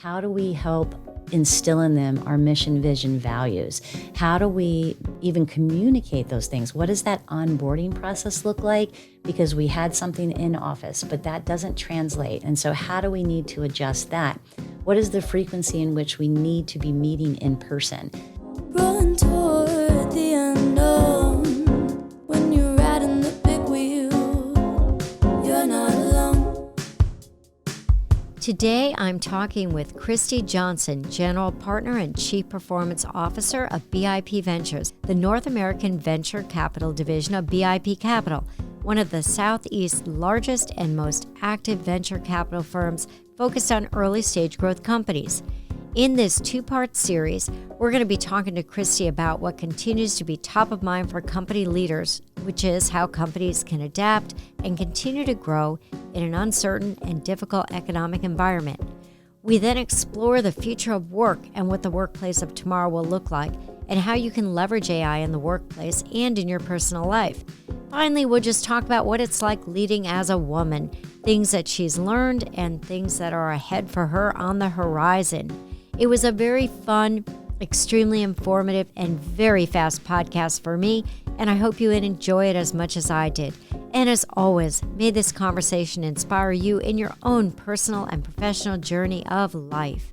How do we help instill in them our mission, vision, values? How do we even communicate those things? What does that onboarding process look like? Because we had something in office, but that doesn't translate. And so how do we need to adjust that? What is the frequency in which we need to be meeting in person? Run toward the unknown. When you're riding the big wheel, you're not alone. Today, I'm talking with Christy Johnson, General Partner and Chief Performance Officer of BIP Ventures, the North American venture capital division of BIP Capital, one of the Southeast's largest and most active venture capital firms focused on early-stage growth companies. In this two-part series, we're going to be talking to Christy about what continues to be top of mind for company leaders, which is how companies can adapt and continue to grow in an uncertain and difficult economic environment. We then explore the future of work and what the workplace of tomorrow will look like, and how you can leverage AI in the workplace and in your personal life. Finally, we'll just talk about what it's like leading as a woman, things that she's learned and things that are ahead for her on the horizon. It was a very fun, extremely informative, and very fast podcast for me, and I hope you enjoy it as much as I did. And as always, may this conversation inspire you in your own personal and professional journey of life.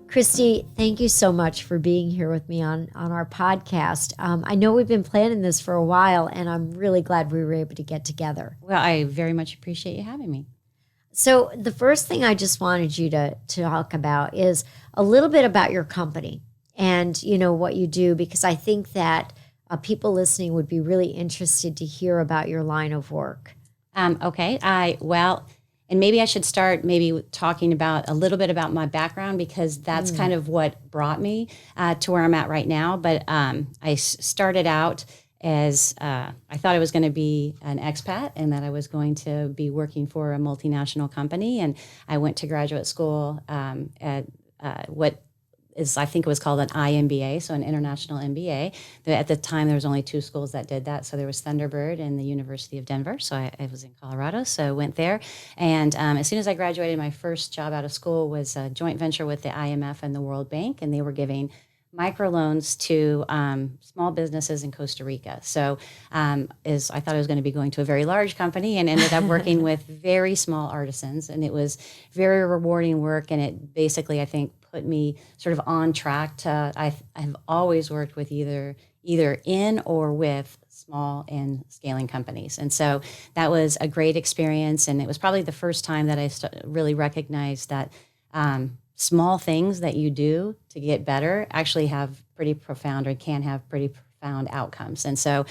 Christy, thank you so much for being here with me on our podcast. I know we've been planning this for a while, and I'm really glad we were able to get together. Well, I very much appreciate you having me. So the first thing I just wanted you to talk about is a little bit about your company and, what you do, because I think that people listening would be really interested to hear about your line of work. Okay. And maybe I should start talking about a little bit about my background, because that's kind of what brought me to where I'm at right now. But I started out as I thought I was going to be an expat and that I was going to be working for a multinational company. And I went to graduate school at what is, I think it was called an IMBA, so an international MBA. At the time, there was only two schools that did that. So there was Thunderbird and the University of Denver. So I was in Colorado, so I went there. And as soon as I graduated, my first job out of school was a joint venture with the IMF and the World Bank, and they were giving microloans to small businesses in Costa Rica. So I thought I was going to be going to a very large company, and ended up working with very small artisans. And it was very rewarding work. And it basically, I think, put me sort of on track to, I've always worked with either in or with small and scaling companies. And so that was a great experience. And it was probably the first time that I really recognized that small things that you do to get better actually have pretty profound, or can have pretty profound outcomes. And so,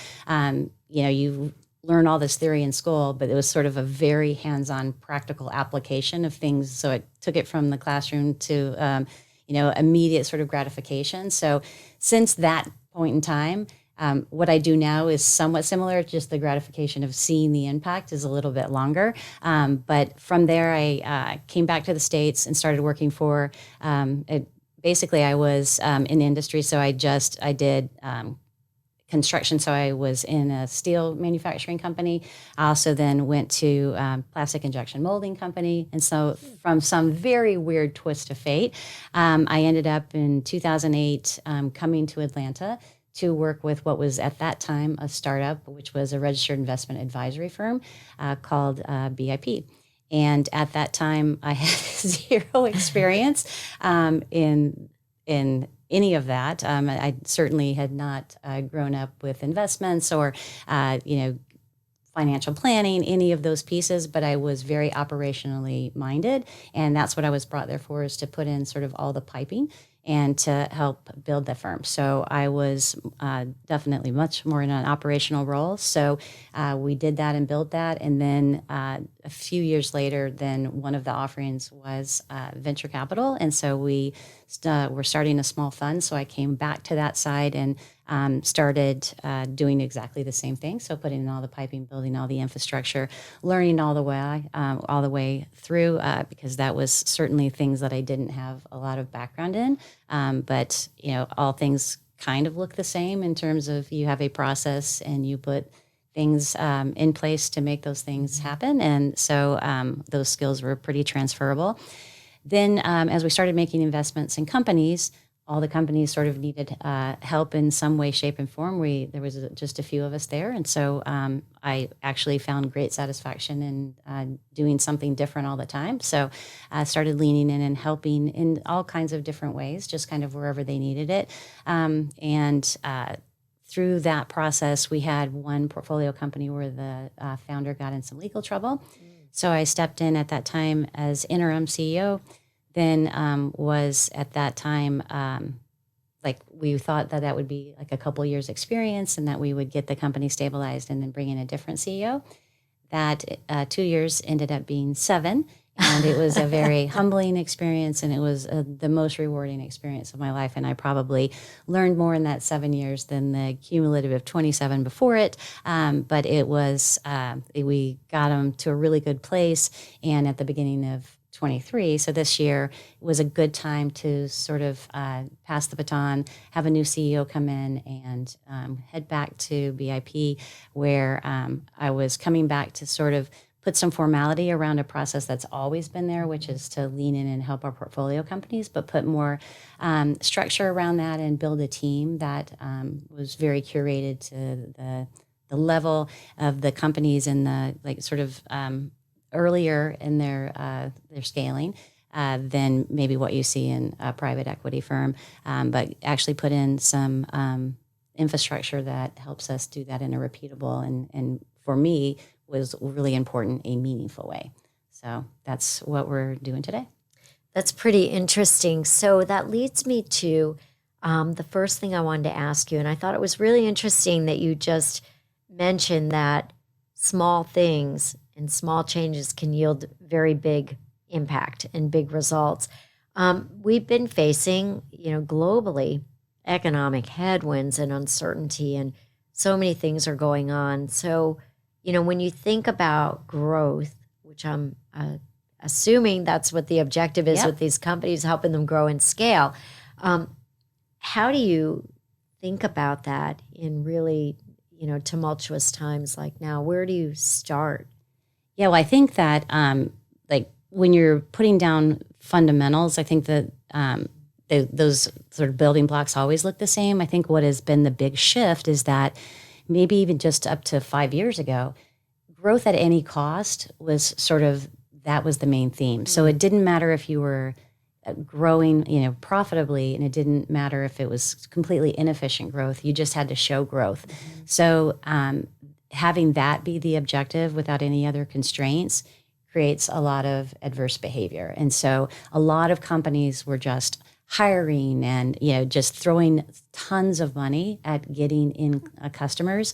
you learn all this theory in school, but it was sort of a very hands-on practical application of things. So it took it from the classroom to, immediate sort of gratification. So since that point in time, what I do now is somewhat similar, just the gratification of seeing the impact is a little bit longer. But from there, I came back to the States and started working for, basically I was in industry. So I did construction. So I was in a steel manufacturing company. I also then went to plastic injection molding company. And so from some very weird twist of fate, I ended up in 2008 coming to Atlanta to work with what was at that time a startup, which was a registered investment advisory firm called BIP. And at that time, I had zero experience in any of that. I certainly had not grown up with investments or, financial planning, any of those pieces, but I was very operationally minded. And that's what I was brought there for, is to put in sort of all the piping and to help build the firm. So I was definitely much more in an operational role. So we did that and built that. And then a few years later, then one of the offerings was venture capital. And so we were starting a small fund. So I came back to that side and started doing exactly the same thing. So putting in all the piping, building all the infrastructure, learning all the way through, because that was certainly things that I didn't have a lot of background in. But all things kind of look the same in terms of you have a process and you put things in place to make those things happen. And so those skills were pretty transferable. Then as we started making investments in companies, all the companies sort of needed help in some way, shape, and form. There was just a few of us there, and so I actually found great satisfaction in doing something different all the time. So I started leaning in and helping in all kinds of different ways, just kind of wherever they needed it. And through that process, we had one portfolio company where the founder got in some legal trouble. So I stepped in at that time as interim CEO. Then was at that time, like we thought that would be like a couple years experience and that we would get the company stabilized and then bring in a different CEO. That 2 years ended up being 7. And it was a very humbling experience, and it was the most rewarding experience of my life. And I probably learned more in that 7 years than the cumulative of 27 before it. But it was, we got them to a really good place. And at the beginning of 23. So this year was a good time to sort of pass the baton, have a new CEO come in, and head back to BIP, where I was coming back to sort of put some formality around a process that's always been there, which is to lean in and help our portfolio companies, but put more structure around that and build a team that was very curated to the level of the companies and the like sort of earlier in their scaling than maybe what you see in a private equity firm, but actually put in some infrastructure that helps us do that in a repeatable and for me was really important, a meaningful way. So that's what we're doing today. That's pretty interesting. So that leads me to the first thing I wanted to ask you, and I thought it was really interesting that you just mentioned that small things and small changes can yield very big impact and big results. We've been facing, globally, economic headwinds and uncertainty, and so many things are going on. So, when you think about growth, which I'm assuming that's what the objective is with these companies, helping them grow and scale, how do you think about that in really, tumultuous times like now? Where do you start? Yeah, well, I think that like when you're putting down fundamentals, I think that those sort of building blocks always look the same. I think what has been the big shift is that maybe even just up to 5 years ago, growth at any cost was sort of, that was the main theme. Mm-hmm. So it didn't matter if you were growing, profitably, and it didn't matter if it was completely inefficient growth. You just had to show growth. Mm-hmm. So having that be the objective without any other constraints creates a lot of adverse behavior. And so a lot of companies were just hiring and just throwing tons of money at getting in customers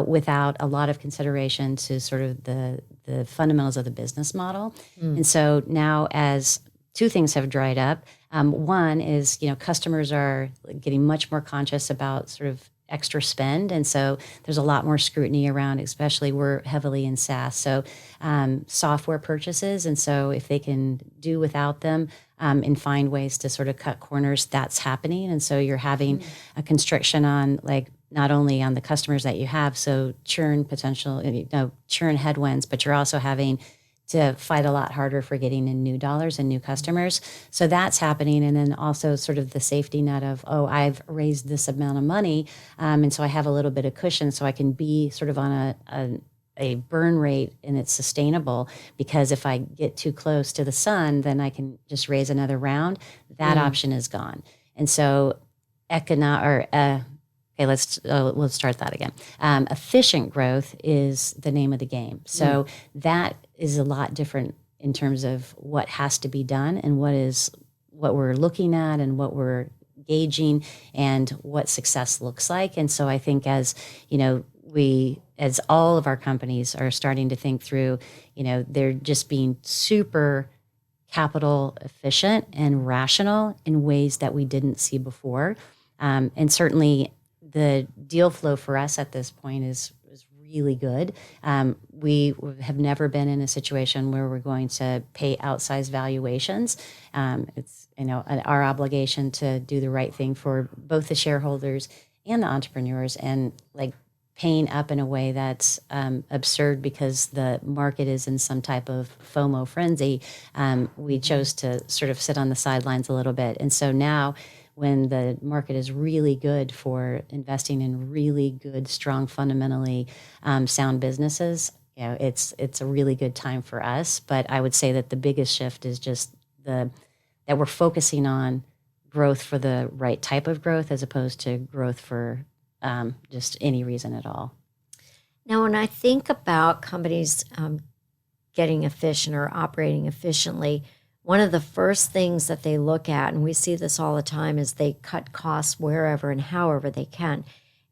without a lot of consideration to sort of the fundamentals of the business model. And so now, as two things have dried up, one is customers are getting much more conscious about sort of extra spend. And so there's a lot more scrutiny around, especially we're heavily in SaaS. So software purchases. And so if they can do without them and find ways to sort of cut corners, that's happening. And so you're having a constriction on not only on the customers that you have, so churn potential, churn headwinds, but you're also having to fight a lot harder for getting in new dollars and new customers. So that's happening. And then also sort of the safety net of, I've raised this amount of money. And so I have a little bit of cushion so I can be sort of on a burn rate and it's sustainable, because if I get too close to the sun, then I can just raise another round. That option is gone. And so we'll start that again. Efficient growth is the name of the game. So that is a lot different in terms of what has to be done and what we're looking at and what we're gauging and what success looks like. And so I think as all of our companies are starting to think through, they're just being super capital efficient and rational in ways that we didn't see before. And certainly the deal flow for us at this point is really good. We have never been in a situation where we're going to pay outsized valuations. It's our obligation to do the right thing for both the shareholders and the entrepreneurs, and paying up in a way that's absurd because the market is in some type of FOMO frenzy. We chose to sort of sit on the sidelines a little bit. And so now when the market is really good for investing in really good, strong, fundamentally sound businesses, it's a really good time for us. But I would say that the biggest shift is just that we're focusing on growth for the right type of growth as opposed to growth for just any reason at all. Now, when I think about companies getting efficient or operating efficiently, one of the first things that they look at, and we see this all the time, is they cut costs wherever and however they can.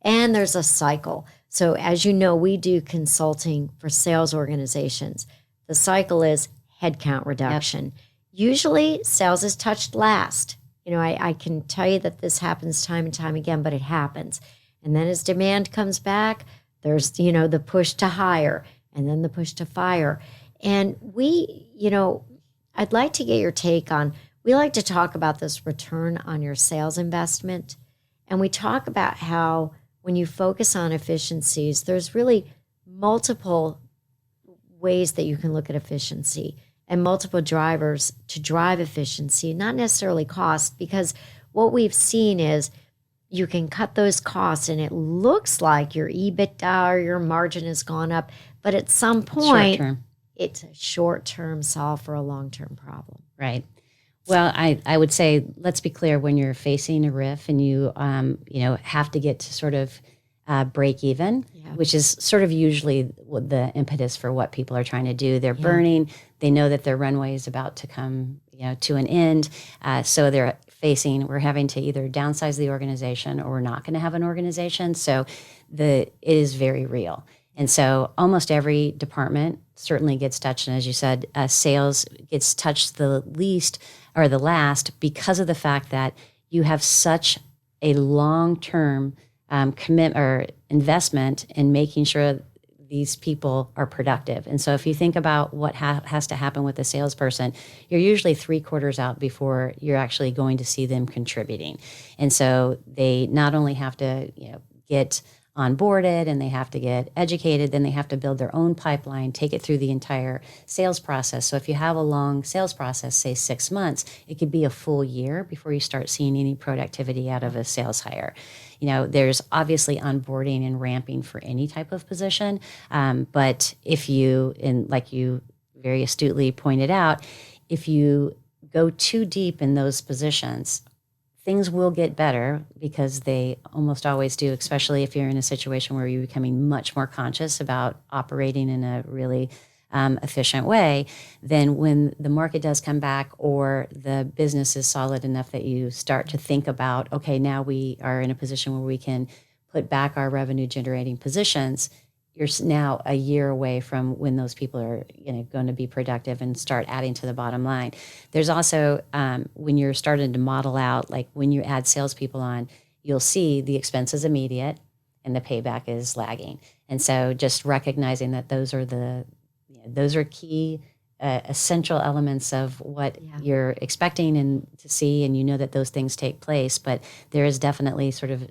And there's a cycle. So as you know, we do consulting for sales organizations. The cycle is headcount reduction. Yep. Usually sales is touched last. I can tell you that this happens time and time again, but it happens. And then as demand comes back, there's, the push to hire and then the push to fire. And I'd like to get your take on, we like to talk about this return on your sales investment. And we talk about how when you focus on efficiencies, there's really multiple ways that you can look at efficiency and multiple drivers to drive efficiency, not necessarily cost, because what we've seen is you can cut those costs and it looks like your EBITDA or your margin has gone up, but at some point, it's a short-term solve for a long-term problem. Right. Well, I would say, let's be clear, when you're facing a RIF and you have to get to sort of break even, which is sort of usually the impetus for what people are trying to do. They're burning. They know that their runway is about to come to an end. So they're we're having to either downsize the organization or we're not going to have an organization. So it is very real. And so almost every department certainly gets touched. And as you said, sales gets touched the least or the last because of the fact that you have such a long-term commitment or investment in making sure these people are productive. And so if you think about what has to happen with a salesperson, you're usually 3 quarters out before you're actually going to see them contributing. And so they not only have to get onboarded and they have to get educated, then they have to build their own pipeline, take it through the entire sales process. So if you have a long sales process, say 6 months, it could be a full year before you start seeing any productivity out of a sales hire. There's obviously onboarding and ramping for any type of position. But if you, and like you very astutely pointed out, if you go too deep in those positions, things will get better because they almost always do, especially if you're in a situation where you're becoming much more conscious about operating in a really efficient way. Then when the market does come back or the business is solid enough that you start to think about, okay, now we are in a position where we can put back our revenue generating positions, you're now a year away from when those people are going to be productive and start adding to the bottom line. There's also, when you're starting to model out, like when you add salespeople on, you'll see the expense is immediate and the payback is lagging. And so just recognizing that those are key essential elements of what you're expecting and to see, and that those things take place. But there is definitely sort of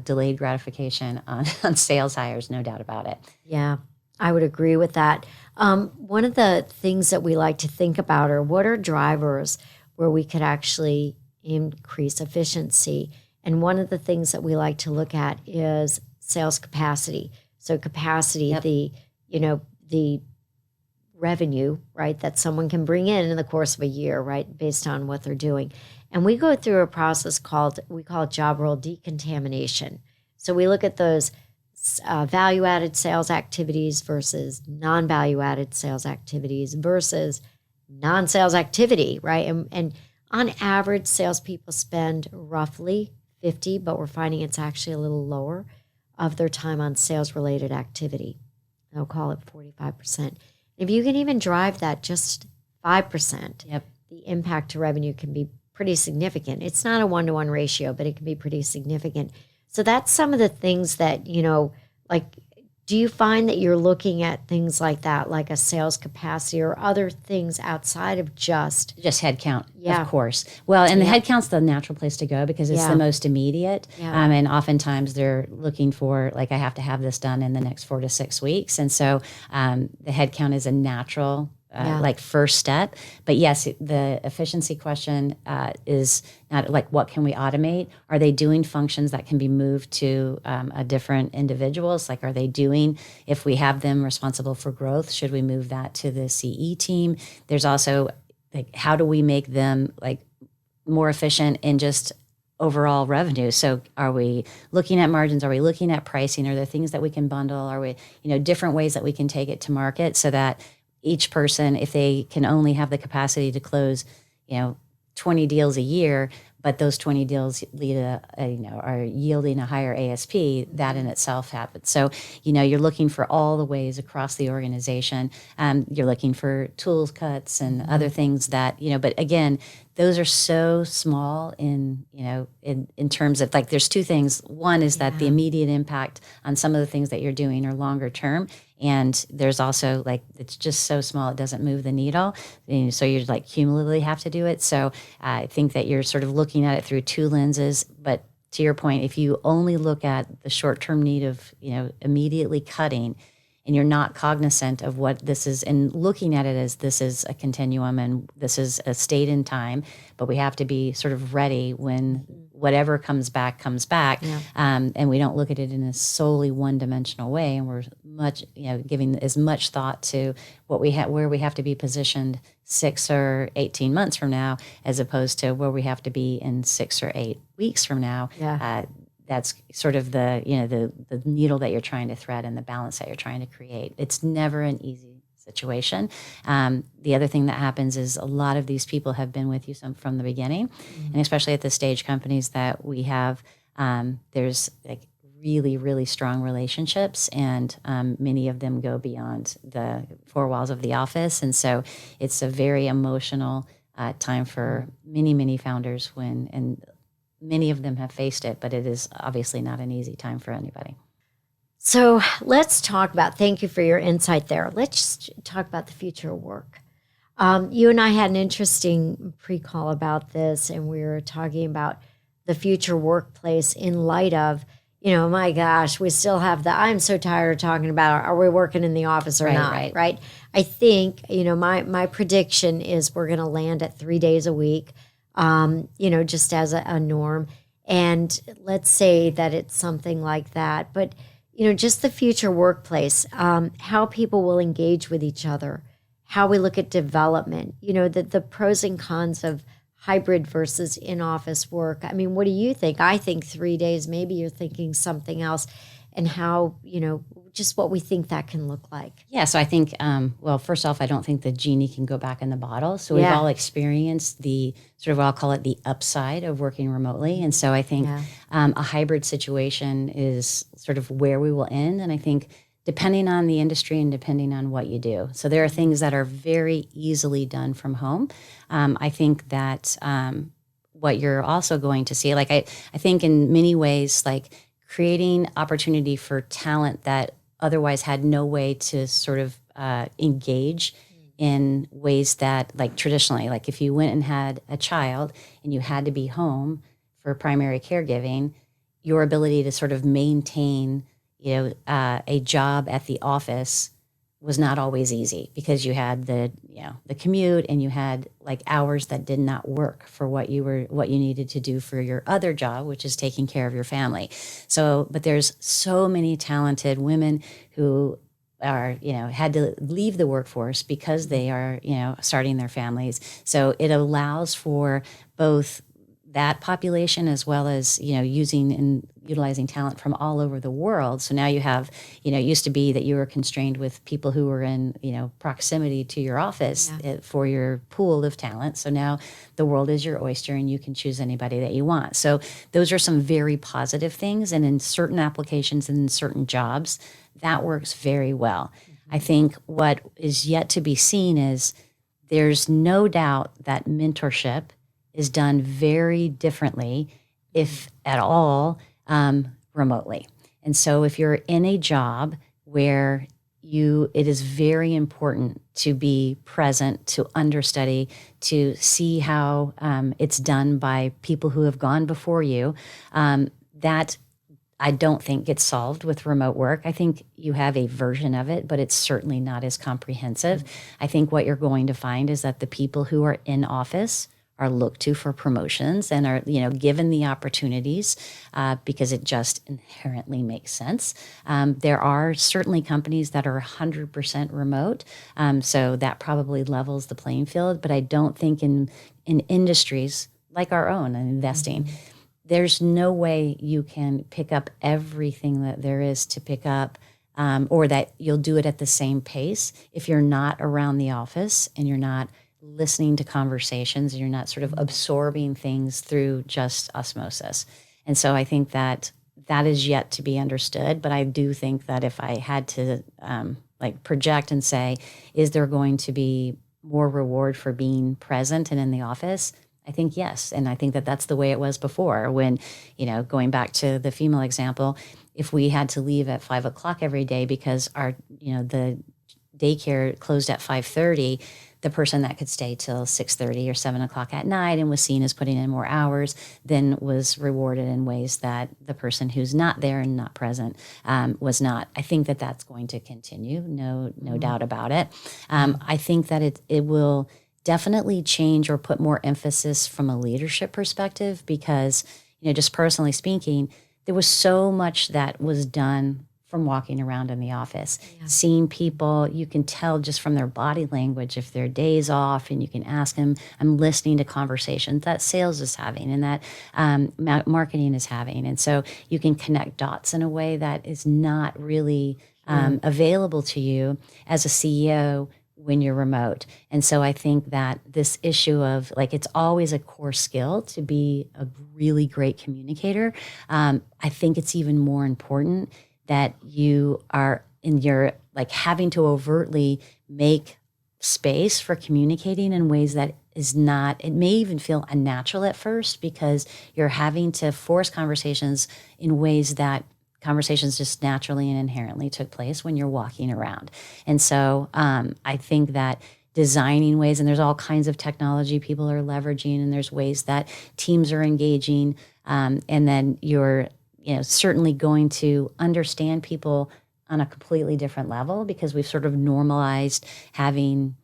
delayed gratification on sales hires, no doubt about it. Yeah, I would agree with that. One of the things that we like to think about are what are drivers where we could actually increase efficiency. And one of the things that we like to look at is sales capacity. So capacity, the revenue, right, that someone can bring in the course of a year, right, based on what they're doing. And we go through a process we call it job role decontamination. So we look at those value-added sales activities versus non-value-added sales activities versus non-sales activity, right? And on average, salespeople spend roughly 50, but we're finding it's actually a little lower of their time on sales-related activity. I'll call it 45%. If you can even drive that just 5%, the impact to revenue can be pretty significant. It's not a 1-to-1 ratio, but it can be pretty significant. So that's some of the things that, like Do you find that you're looking at things like that, like a sales capacity or other things outside of just headcount, Yeah. of course. Well, and the Yeah. headcount's the natural place to go because it's Yeah. the most immediate. Yeah. And oftentimes they're looking for, like, I have to have this done in the next 4 to 6 weeks. And so the headcount is a natural Yeah. like first step. But yes, the efficiency question is not like, what can we automate? Are they doing functions that can be moved to a different individuals? Like, are they doing, if we have them responsible for growth, should we move that to the CE team? There's also, like, how do we make them like more efficient in just overall revenue? So are we looking at margins? Are we looking at pricing? Are there things that we can bundle? Are we, different ways that we can take it to market so that each person, if they can only have the capacity to close, 20 deals a year, but those 20 deals are yielding a higher ASP, that in itself happens. So, you're looking for all the ways across the organization. You're looking for tools cuts and other things that, but again, those are so small in terms of, like, there's two things. One is that the immediate impact on some of the things that you're doing are longer term. And there's also, like, it's just so small, it doesn't move the needle. And so you're, like, cumulatively have to do it. So I think that you're sort of looking at it through two lenses. But to your point, if you only look at the short-term need of, immediately cutting, and you're not cognizant of what this is, and looking at it as this is a continuum and this is a state in time, but we have to be sort of ready when whatever comes back. Yeah. And we don't look at it in a solely one-dimensional way, and we're much, giving as much thought to what we have, where we have to be positioned 6 or 18 months from now, as opposed to where we have to be in 6 or 8 weeks from now. Yeah. That's sort of the the needle that you're trying to thread and the balance that you're trying to create. It's never an easy situation. The other thing that happens is a lot of these people have been with you from the beginning, and especially at the stage companies that we have, there's, like, really, really strong relationships, and many of them go beyond the four walls of the office, and so it's a very emotional time for many, many founders and many of them have faced it, but it is obviously not an easy time for anybody. So let's talk about, thank you for your insight there. Let's talk about the future of work. You and I had an interesting pre-call about this, and we were talking about the future workplace in light of, my gosh, we still have I'm so tired of talking about, are we working in the office or not, right? I think, my prediction is we're going to land at 3 days a week, just as a norm. And let's say that it's something like that. But, just the future workplace, how people will engage with each other, how we look at development, the pros and cons of hybrid versus in-office work. I mean, what do you think? I think 3 days, maybe you're thinking something else, and how, just what we think that can look like. Yeah, so I think, well, first off, I don't think the genie can go back in the bottle. So we've all experienced the sort of, I'll call it the upside of working remotely. And so I think a hybrid situation is sort of where we will end. And I think depending on the industry and depending on what you do. So there are things that are very easily done from home. I think that what you're also going to see, like I think in many ways, like creating opportunity for talent that otherwise had no way to sort of engage in ways that, like, traditionally, like if you went and had a child and you had to be home for primary caregiving, your ability to sort of maintain, a job at the office was not always easy because you had the commute and you had, like, hours that did not work for what you needed to do for your other job, which is taking care of your family. So, but there's so many talented women who are, had to leave the workforce because they are, starting their families. So it allows for both that population as well as, using and utilizing talent from all over the world. So now you have, it used to be that you were constrained with people who were in, proximity to your office for your pool of talent. So now the world is your oyster and you can choose anybody that you want. So those are some very positive things. And in certain applications and in certain jobs, that works very well. I think what is yet to be seen is there's no doubt that mentorship is done very differently, if at all, remotely. And so if you're in a job where it is very important to be present, to understudy, to see how it's done by people who have gone before you. That I don't think gets solved with remote work. I think you have a version of it, but it's certainly not as comprehensive. I think what you're going to find is that the people who are in office are looked to for promotions and are, given the opportunities because it just inherently makes sense. There are certainly companies that are 100% remote, so that probably levels the playing field. But I don't think in industries like our own and investing, there's no way you can pick up everything that there is to pick up, or that you'll do it at the same pace if you're not around the office and you're not listening to conversations and you're not sort of absorbing things through just osmosis. And so I think that is yet to be understood. But I do think that if I had to project and say, is there going to be more reward for being present and in the office? I think yes. And I think that that's the way it was before when, going back to the female example, if we had to leave at 5 o'clock every day because the daycare closed at 5:30, the person that could stay till 6:30 or 7 o'clock at night and was seen as putting in more hours then was rewarded in ways that the person who's not there and not present was not. I think that that's going to continue, no doubt about it. I think that it will definitely change or put more emphasis from a leadership perspective because, just personally speaking, there was so much that was done from walking around in the office, seeing people. You can tell just from their body language if their day's off, and you can ask them. I'm listening to conversations that sales is having and that marketing is having. And so you can connect dots in a way that is not really available to you as a CEO when you're remote. And so I think that this issue of it's always a core skill to be a really great communicator. I think it's even more important that you are in your having to overtly make space for communicating in ways that is not, it may even feel unnatural at first because you're having to force conversations in ways that conversations just naturally and inherently took place when you're walking around. And so I think that designing ways, and there's all kinds of technology people are leveraging, and there's ways that teams are engaging, and then you're certainly going to understand people on a completely different level because we've sort of normalized having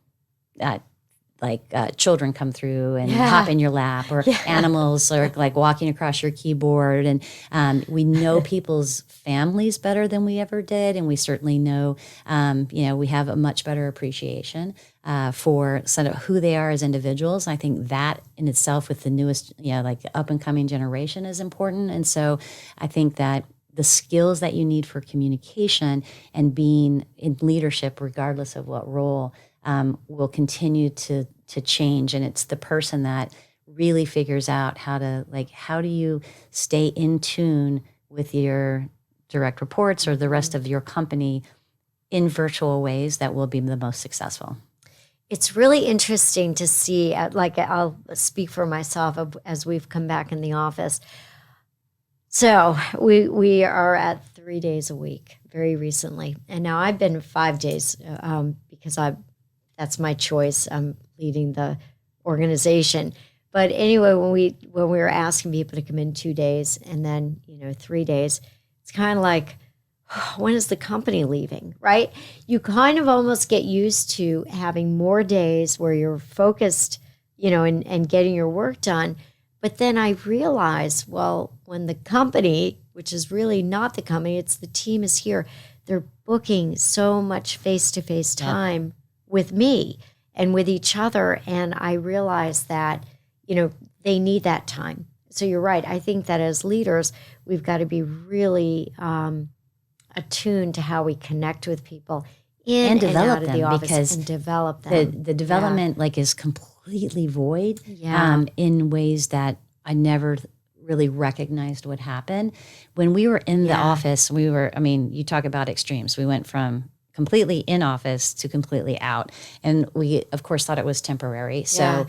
children come through and hop in your lap, or animals or walking across your keyboard. And we know people's families better than we ever did. And we certainly know, we have a much better appreciation for sort of who they are as individuals. And I think that in itself with the newest, up and coming generation is important. And so I think that the skills that you need for communication and being in leadership, regardless of what role, will continue to change. And it's the person that really figures out how do you stay in tune with your direct reports or the rest of your company in virtual ways that will be the most successful. It's really interesting to see, I'll speak for myself as we've come back in the office. So we are at 3 days a week very recently. And now I've been 5 days because that's my choice. I'm leading the organization. But anyway, when we were asking people to come in 2 days and then 3 days, it's kind of like, when is the company leaving, right? You kind of almost get used to having more days where you're focused, and getting your work done. But then I realized, well, when the company, which is really not the company, it's the team is here, they're booking so much face-to-face time with me and with each other. And I realized that, they need that time. So you're right. I think that as leaders, we've got to be really attuned to how we connect with people in and out of the office and develop them. The development is completely void in ways that I never really recognized would happen. When we were in the office, you talk about extremes. We went from completely in office to completely out. And we, of course, thought it was temporary. So,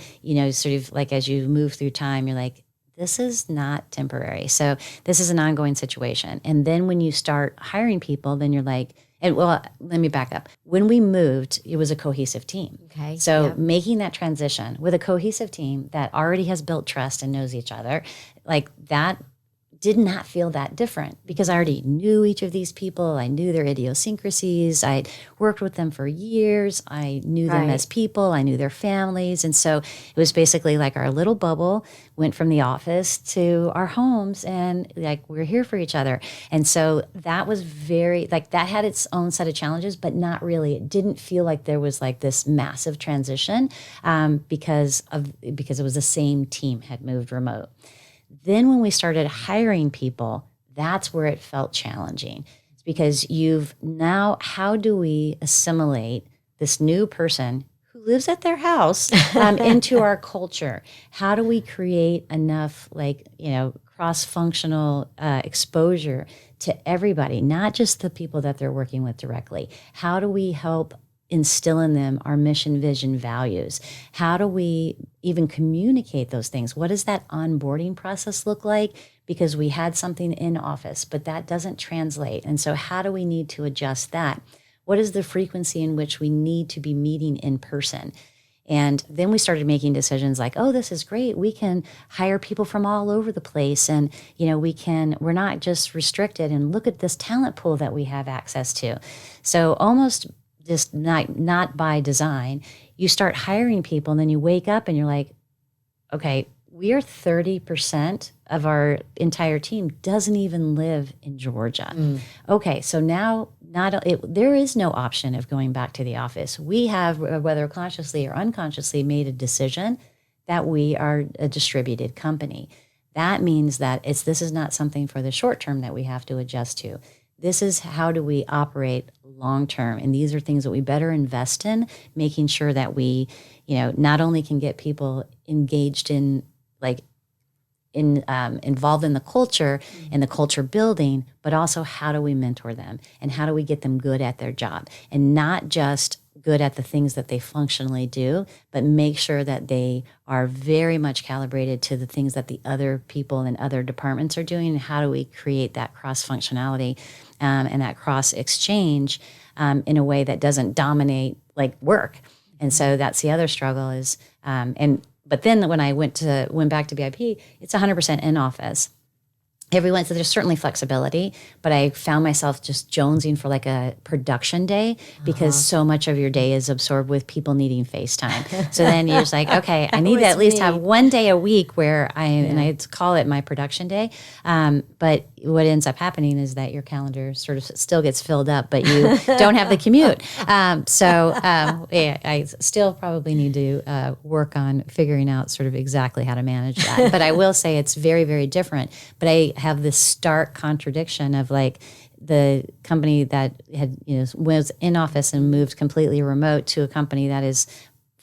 sort of as you move through time, you're like, this is not temporary. So this is an ongoing situation. And then when you start hiring people, then you're like, And well, let me back up. When we moved, it was a cohesive team. Okay. So Yep. making that transition with a cohesive team that already has built trust and knows each other, like that did not feel that different because I already knew each of these people. I knew their idiosyncrasies. I'd worked with them for years. I knew them Right. as people. I knew their families. And so it was basically like our little bubble went from the office to our homes and like we're here for each other. And so that was very, like that had its own set of challenges, but not really. It didn't feel like there was like this massive transition because it was the same team had moved remote. Then when we started hiring people, that's where it felt challenging. It's because how do we assimilate this new person who lives at their house into our culture? How do we create enough cross-functional exposure to everybody, not just the people that they're working with directly? How do we help instill in them our mission, vision, values? How do we even communicate those things? What does that onboarding process look like? Because we had something in office, but that doesn't translate. And so how do we need to adjust that? What is the frequency in which we need to be meeting in person? And then we started making decisions like, oh, this is great. We can hire people from all over the place. And, we're not just restricted, and look at this talent pool that we have access to. So almost just not by design, you start hiring people and then you wake up and you're like, okay, we are 30% of our entire team doesn't even live in Georgia. Okay, so now there is no option of going back to the office. We have, whether consciously or unconsciously, made a decision that we are a distributed company. That means that this is not something for the short term that we have to adjust to. This is how do we operate long term, and these are things that we better invest in, making sure that we, not only can get people engaged in involved in the culture and the culture building, but also how do we mentor them and how do we get them good at their job, and not just good at the things that they functionally do, but make sure that they are very much calibrated to the things that the other people in other departments are doing. And how do we create that cross-functionality and that cross-exchange in a way that doesn't dominate like work? And so that's the other struggle is, but then when I went back to BIP, it's 100% in office. Everyone, so there's certainly flexibility, but I found myself just jonesing for like a production day because so much of your day is absorbed with people needing FaceTime. So then you're just like, okay, I need to at least have one day a week where and I call it my production day. But what ends up happening is that your calendar sort of still gets filled up, but you don't have the commute. I still probably need to work on figuring out sort of exactly how to manage that. But I will say it's very, very different. But I have this stark contradiction of like the company that had was in office and moved completely remote to a company that is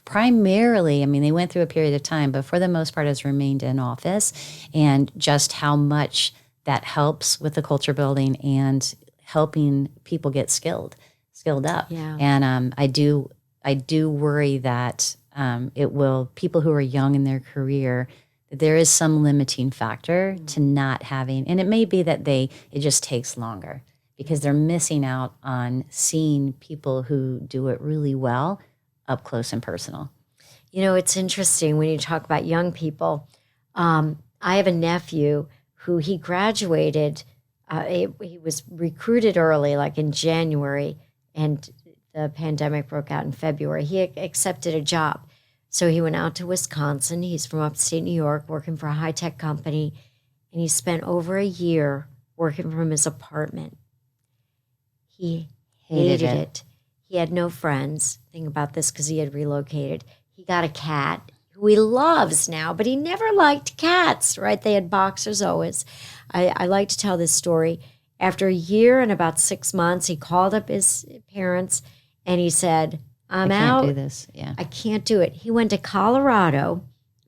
primarily, they went through a period of time, but for the most part has remained in office, and just how much that helps with the culture building and helping people get skilled up. Yeah. And I do worry that people who are young in their career, there is some limiting factor to not having, and it may be that it just takes longer because they're missing out on seeing people who do it really well up close and personal. It's interesting when you talk about young people. I have a nephew who he graduated, he was recruited early, like in January, and the pandemic broke out in February. He accepted a job. So he went out to Wisconsin. He's from upstate New York, working for a high-tech company, and he spent over a year working from his apartment. He hated it. He had no friends. Think about this because he had relocated. He got a cat who he loves now, but he never liked cats, right? They had boxers always. I like to tell this story. After a year and about 6 months, he called up his parents and he said, I can't do this. Yeah. I can't do it. He went to Colorado.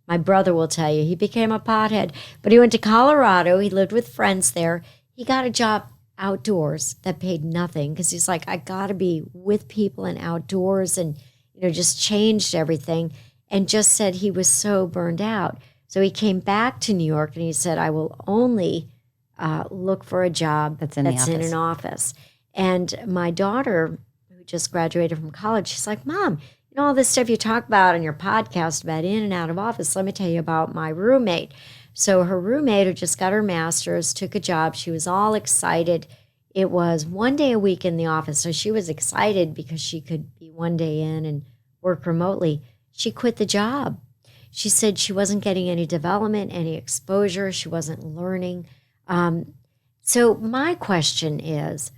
My brother will tell you, he became a pothead, but he went to Colorado. He lived with friends there. He got a job outdoors that paid nothing because he's like, I got to be with people and outdoors, and, just changed everything, and just said he was so burned out. So he came back to New York and he said, I will only look for a job that's in an office. And my daughter, who just graduated from college, she's like, Mom, all this stuff you talk about on your podcast about in and out of office, let me tell you about my roommate. So her roommate, who just got her master's, took a job. She was all excited. It was 1 day a week in the office. So she was excited because she could be 1 day in and work remotely. She quit the job. She said she wasn't getting any development, any exposure. She wasn't learning. So my question is,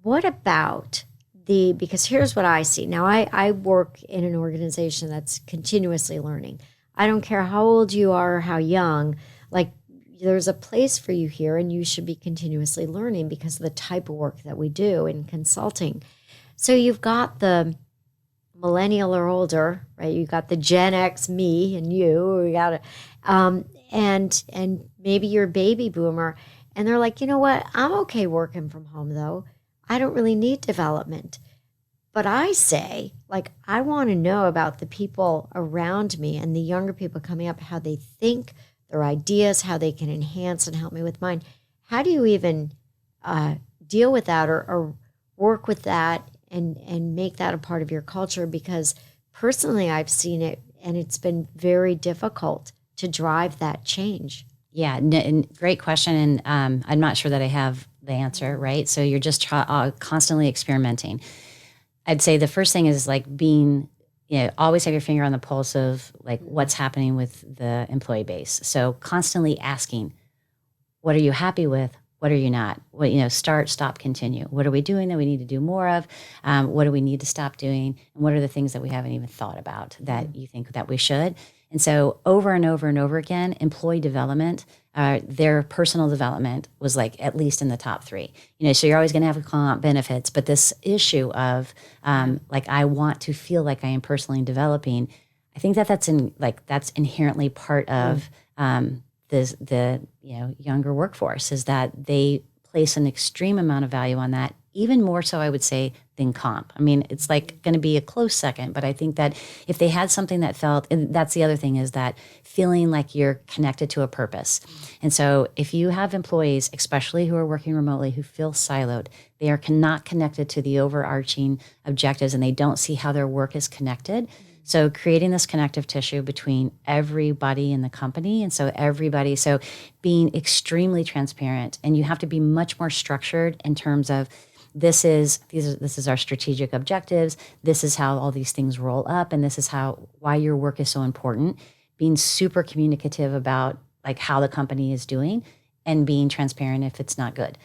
what about because here's what I see. Now, I work in an organization that's continuously learning. I don't care how old you are or how young, like there's a place for you here and you should be continuously learning because of the type of work that we do in consulting. So you've got the millennial or older, right? You got the Gen X, me and you, we got and maybe you're a baby boomer and they're like, you know what? I'm okay working from home though. I don't really need development. But I say, like, I want to know about the people around me and the younger people coming up, how they think, their ideas, how they can enhance and help me with mine. How do you even deal with that or work with that and make that a part of your culture? Because personally, I've seen it and it's been very difficult to drive that change. Yeah, and great question. And I'm not sure that I have the answer, right? So you're just constantly experimenting. I'd say the first thing is like being, always have your finger on the pulse of like what's happening with the employee base. So constantly asking, what are you happy with? What are you not? What, start, stop, continue. What are we doing that we need to do more of? What do we need to stop doing? And what are the things that we haven't even thought about that you think that we should? And so over and over and over again, employee development, their personal development was like at least in the top 3. So you're always going to have comp benefits, but this issue of like I want to feel like I am personally developing, I think that's inherently part of the younger workforce is that they place an extreme amount of value on that. Even more so, I would say, than comp. I mean, it's like going to be a close second, but I think that if they had something that felt, and that's the other thing, is that feeling like you're connected to a purpose. And so if you have employees, especially who are working remotely, who feel siloed, they are not connected to the overarching objectives and they don't see how their work is connected. So creating this connective tissue between everybody in the company. And so being extremely transparent, and you have to be much more structured in terms of this is our strategic objectives. This is how all these things roll up. And this is why your work is so important. Being super communicative about like how the company is doing and being transparent if it's not good,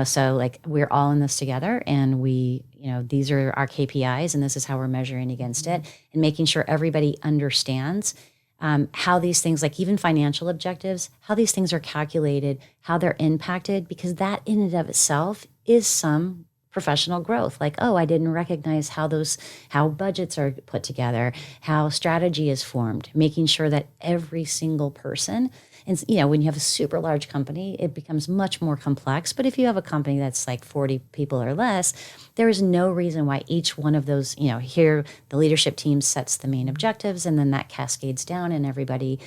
so like we're all in this together and we, these are our KPIs and this is how we're measuring against it and making sure everybody understands how these things, like even financial objectives, how these things are calculated, how they're impacted, because that in and of itself is some professional growth. Like, oh, I didn't recognize how budgets are put together, how strategy is formed, making sure that every single person, and when you have a super large company, it becomes much more complex. But if you have a company that's like 40 people or less, there is no reason why each one of those, here the leadership team sets the main objectives and then that cascades down and everybody,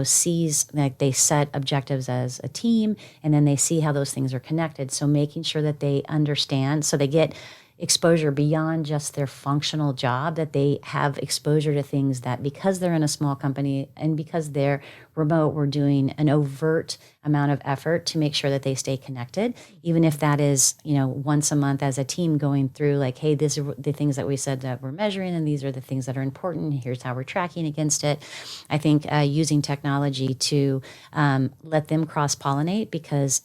sees like they set objectives as a team and then they see how those things are connected. So making sure that they understand, so they get exposure beyond just their functional job, that they have exposure to things that because they're in a small company and because they're remote, we're doing an overt amount of effort to make sure that they stay connected, even if that is, once a month as a team going through like, hey, these are the things that we said that we're measuring and these are the things that are important. Here's how we're tracking against it. I think using technology to let them cross-pollinate because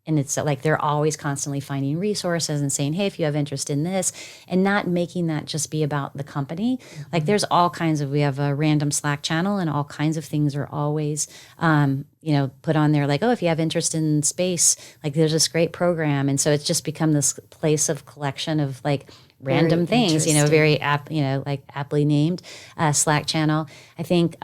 and it's like they're always constantly finding resources and saying, hey, if you have interest in this, and not making that just be about the company. Like there's all kinds of, we have a random Slack channel and all kinds of things are always, put on there. Like, oh, if you have interest in space, like there's this great program. And so it's just become this place of collection of like random things, very aptly named Slack channel. I think,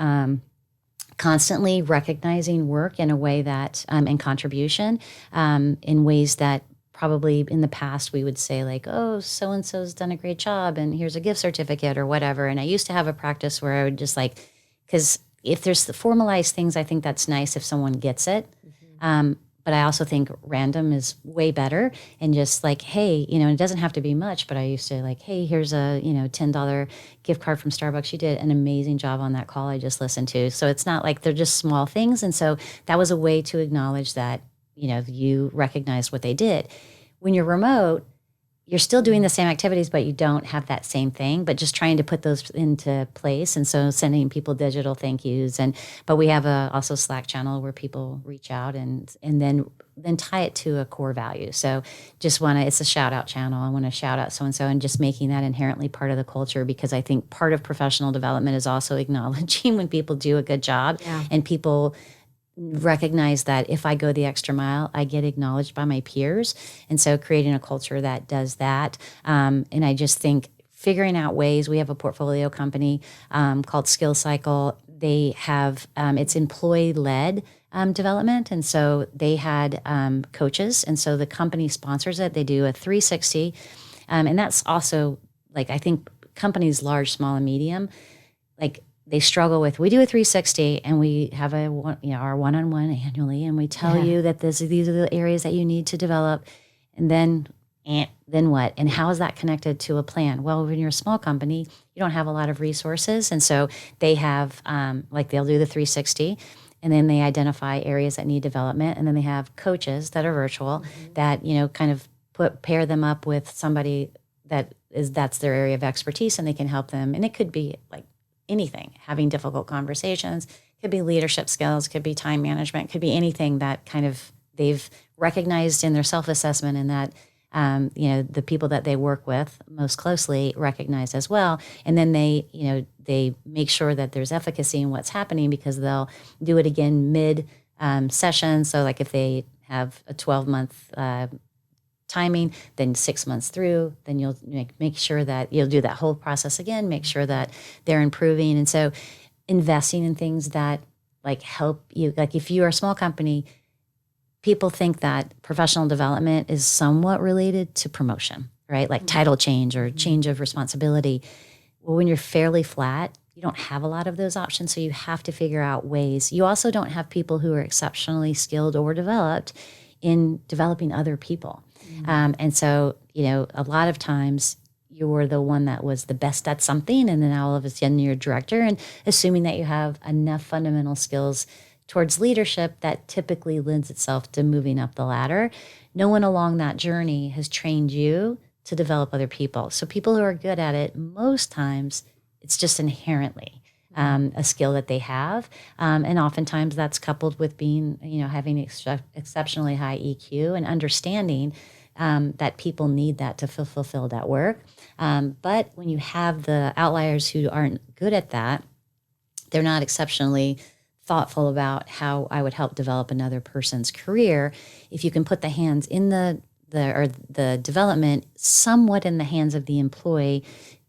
constantly recognizing work in a way that, and contribution in ways that probably in the past we would say like, oh, so-and-so's done a great job and here's a gift certificate or whatever. And I used to have a practice where I would just like, because if there's the formalized things, I think that's nice if someone gets it. but I also think random is way better. And just like, hey, it doesn't have to be much, but I used to like, hey, here's a, $10 gift card from Starbucks. You did an amazing job on that call I just listened to. So it's not like they're just small things. And so that was a way to acknowledge that, you recognized what they did. When you're remote, you're still doing the same activities, but you don't have that same thing, but just trying to put those into place. And so sending people digital thank yous. But we have a also Slack channel where people reach out and then tie it to a core value. So it's a shout out channel. I want to shout out so-and-so and just making that inherently part of the culture, because I think part of professional development is also acknowledging when people do a good job and people recognize that if I go the extra mile, I get acknowledged by my peers. And so creating a culture that does that. And I just think figuring out ways, we have a portfolio company called Skill Cycle. They have, it's employee-led development. And so they had coaches. And so the company sponsors it. They do a 360. And that's also like, I think companies large, small, and medium, like they struggle with, we do a 360 and we have our one-on-one annually. And we tell you that these are the areas that you need to develop. And then what? And how is that connected to a plan? Well, when you're a small company, you don't have a lot of resources. And so they have, they'll do the 360 and then they identify areas that need development. And then they have coaches that are virtual that, kind of pair them up with somebody that's their area of expertise and they can help them. And it could be like anything, having difficult conversations, could be leadership skills, could be time management, could be anything that kind of they've recognized in their self-assessment and that, the people that they work with most closely recognize as well. And then they make sure that there's efficacy in what's happening because they'll do it again mid session. So like if they have a 12-month timing, then 6 months through, then you'll make sure that you'll do that whole process again, make sure that they're improving. And so investing in things that like help you, like if you are a small company, people think that professional development is somewhat related to promotion, right? Like title change or change of responsibility. Well, when you're fairly flat, you don't have a lot of those options. So you have to figure out ways. You also don't have people who are exceptionally skilled or developed in developing other people. And so, a lot of times you're the one that was the best at something, and then all of a sudden you're a director, and assuming that you have enough fundamental skills towards leadership that typically lends itself to moving up the ladder. No one along that journey has trained you to develop other people. So people who are good at it, most times it's just inherently a skill that they have. And oftentimes that's coupled with being, having exceptionally high EQ and understanding that people need that to fulfill that work. But when you have the outliers who aren't good at that, they're not exceptionally thoughtful about how I would help develop another person's career. If you can put the hands in the development somewhat in the hands of the employee,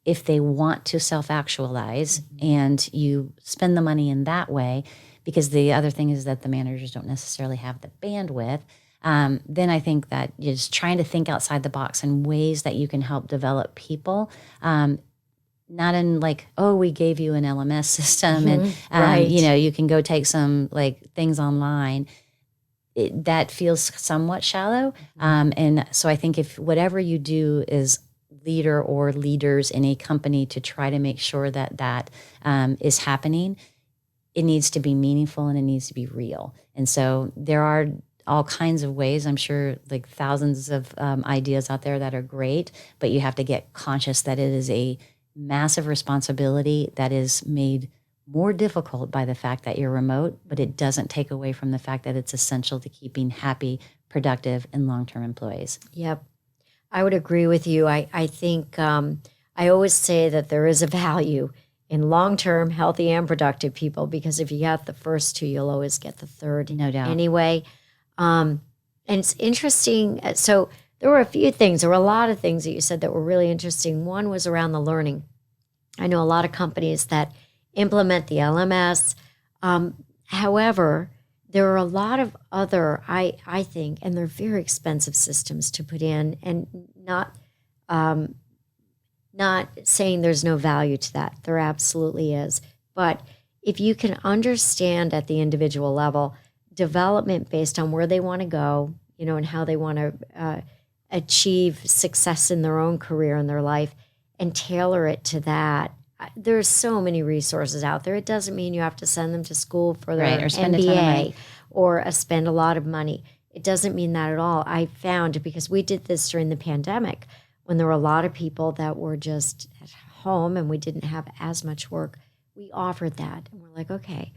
if they want to self-actualize and you spend the money in that way, because the other thing is that the managers don't necessarily have the bandwidth, then I think that you're just trying to think outside the box and ways that you can help develop people. Not in like, oh, we gave you an LMS system and, right. You can go take some like things online. That feels somewhat shallow. And so I think if whatever you do is leader or leaders in a company to try to make sure that is happening, it needs to be meaningful and it needs to be real. And so there are all kinds of ways, I'm sure like thousands of ideas out there that are great, but you have to get conscious that it is a massive responsibility that is made more difficult by the fact that you're remote, but it doesn't take away from the fact that it's essential to keeping happy, productive, and long-term employees. Yep. I would agree with you. I think I always say that there is a value in long-term, healthy, and productive people, because if you got the first two, you'll always get the third. No doubt. Anyway, and it's interesting. So there were a few things, there were a lot of things that you said that were really interesting. One was around the learning. I know a lot of companies that implement the LMS. However, there are a lot of other, I think, and they're very expensive systems to put in, and not saying there's no value to that. There absolutely is. But if you can understand at the individual level development based on where they want to go, and how they want to achieve success in their own career and their life, and tailor it to that. There's so many resources out there. It doesn't mean you have to send them to school for their Or spend a ton of money. MBA or spend a lot of money. It doesn't mean that at all. I found, because we did this during the pandemic, when there were a lot of people that were just at home and we didn't have as much work, we offered that. And we're like, okay,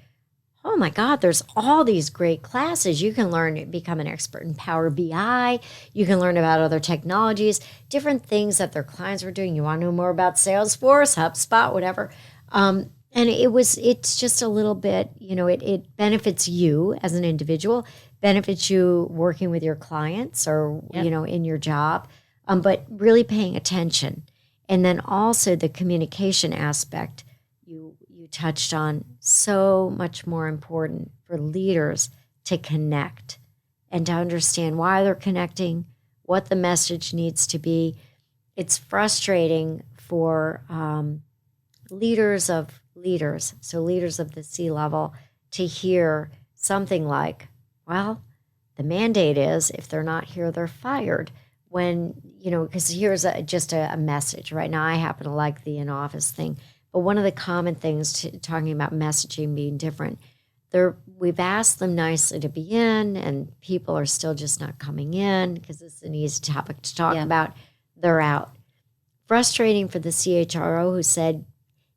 oh my God, there's all these great classes. You can learn, become an expert in Power BI. You can learn about other technologies, different things that their clients were doing. You want to know more about Salesforce, HubSpot, whatever. And it's just a little bit, it benefits you as an individual, benefits you working with your clients or, in your job, but really paying attention. And then also the communication aspect you touched on, so much more important for leaders to connect and to understand why they're connecting, what the message needs to be. It's frustrating for leaders of leaders, so leaders of the C-level, to hear something like, well, the mandate is if they're not here, they're fired. When, because here's just a message. Right now, I happen to like the in-office thing. But one of the common things talking about messaging being different, we've asked them nicely to be in, and people are still just not coming in because it's an easy topic to talk about. They're out. Frustrating for the CHRO who said,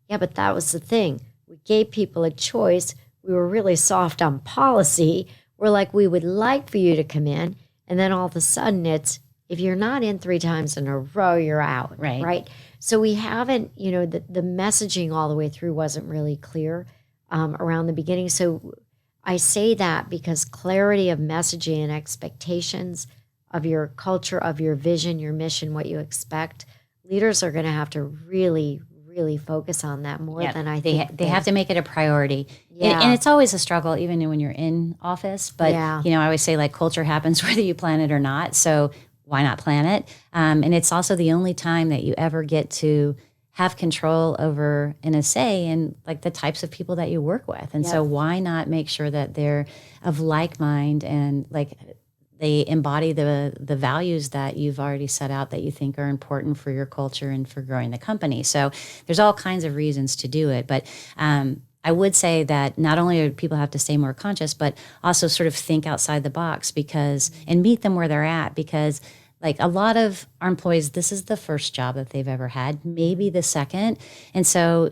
yeah, but that was the thing. We gave people a choice. We were really soft on policy. We're like, we would like for you to come in. And then all of a sudden it's, if you're not in 3 times in a row, you're out. Right. So we haven't, the messaging all the way through wasn't really clear around the beginning. So I say that because clarity of messaging and expectations of your culture, of your vision, your mission, what you expect, leaders are going to have to really, really focus on that more than I think. They have to make it a priority. Yeah. And it's always a struggle, even when you're in office. But, I always say, culture happens whether you plan it or not. So why not plan it? And it's also the only time that you ever get to have control over and a say in the types of people that you work with. And so why not make sure that they're of like mind and they embody the values that you've already set out that you think are important for your culture and for growing the company. So there's all kinds of reasons to do it. But I would say that not only do people have to stay more conscious, but also sort of think outside the box and meet them where they're at, because a lot of our employees, this is the first job that they've ever had, maybe the second. And so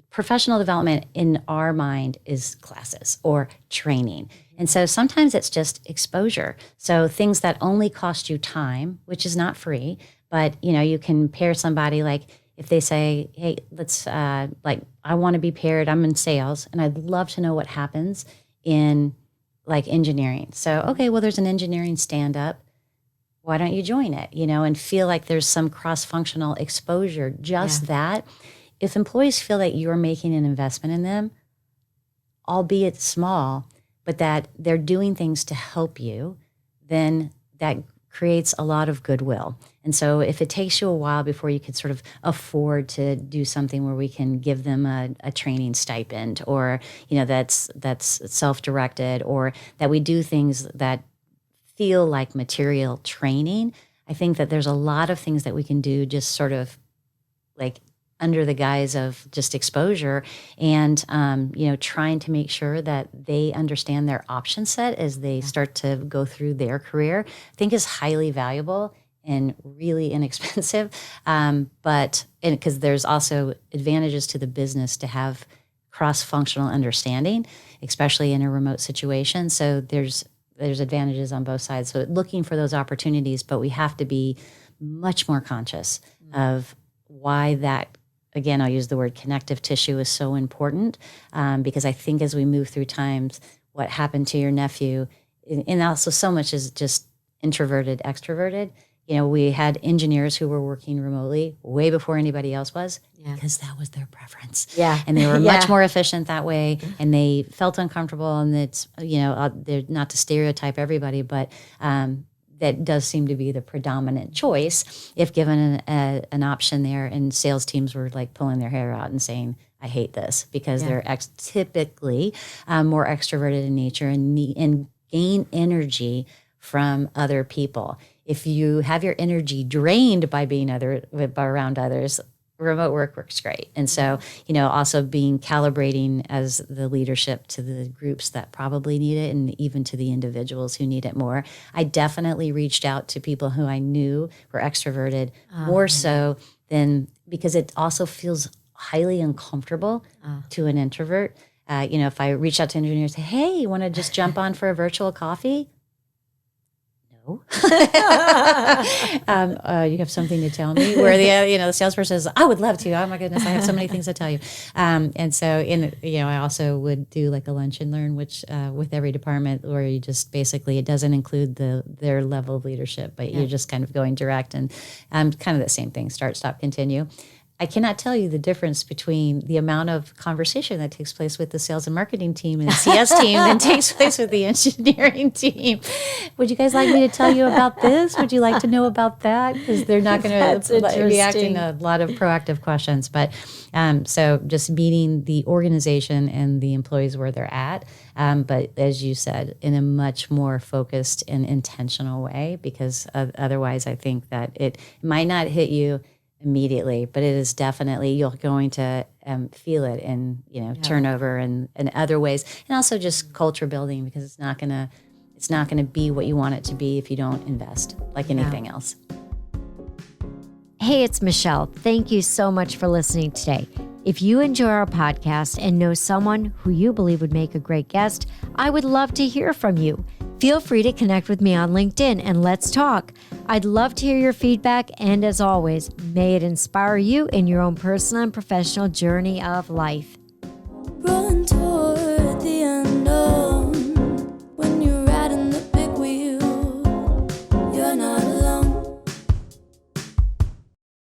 professional development in our mind is classes or training. And so sometimes it's just exposure. So things that only cost you time, which is not free, but you can pair somebody, if they say, hey, let's I want to be paired, I'm in sales and I'd love to know what happens in engineering. So, okay, well, there's an engineering stand-up. Why don't you join it, and feel like there's some cross-functional exposure, that. If employees feel that you're making an investment in them, albeit small, but that they're doing things to help you, then that creates a lot of goodwill. And so if it takes you a while before you could sort of afford to do something where we can give them a training stipend, or, that's self-directed, or that we do things that feel like material training, I think that there's a lot of things that we can do just sort of under the guise of just exposure and, trying to make sure that they understand their option set as they start to go through their career, I think is highly valuable and really inexpensive. But because there's also advantages to the business to have cross-functional understanding, especially in a remote situation. So there's advantages on both sides. So looking for those opportunities, but we have to be much more conscious of why that, again, I'll use the word connective tissue, is so important, because I think as we move through times, what happened to your nephew, and also so much is just introverted, extroverted. We had engineers who were working remotely way before anybody else was, because that was their preference. Yeah. And they were much more efficient that way, and they felt uncomfortable. And it's, they're not to stereotype everybody, but that does seem to be the predominant choice if given an option there. And sales teams were pulling their hair out and saying, I hate this, because they're typically more extroverted in nature and gain energy from other people. If you have your energy drained by being around others, remote work works great. And so, also calibrating as the leadership to the groups that probably need it, and even to the individuals who need it more. I definitely reached out to people who I knew were extroverted more so than, because it also feels highly uncomfortable to an introvert. If I reach out to an engineer and say, hey, you want to just jump on for a virtual coffee? No. You have something to tell me? Where the salesperson says, I would love to. Oh my goodness, I have so many things to tell you. And so I also would do like a lunch and learn, which with every department, where you just basically, it doesn't include their level of leadership, but you're just kind of going direct, and kind of the same thing, start, stop, continue. I cannot tell you the difference between the amount of conversation that takes place with the sales and marketing team and the CS team than takes place with the engineering team. Would you guys like me to tell you about this? Would you like to know about that? Because they're not going to be asking a lot of proactive questions. But so just meeting the organization and the employees where they're at. But as you said, in a much more focused and intentional way, because otherwise I think that it might not hit you immediately, but it is definitely, you're going to feel it in turnover and other ways, and also just culture building, because it's not gonna be what you want it to be if you don't invest like anything else. Hey, it's Michelle. Thank you so much for listening today. If you enjoy our podcast and know someone who you believe would make a great guest, I would love to hear from you. Feel free to connect with me on LinkedIn and let's talk. I'd love to hear your feedback, and as always, may it inspire you in your own personal and professional journey of life.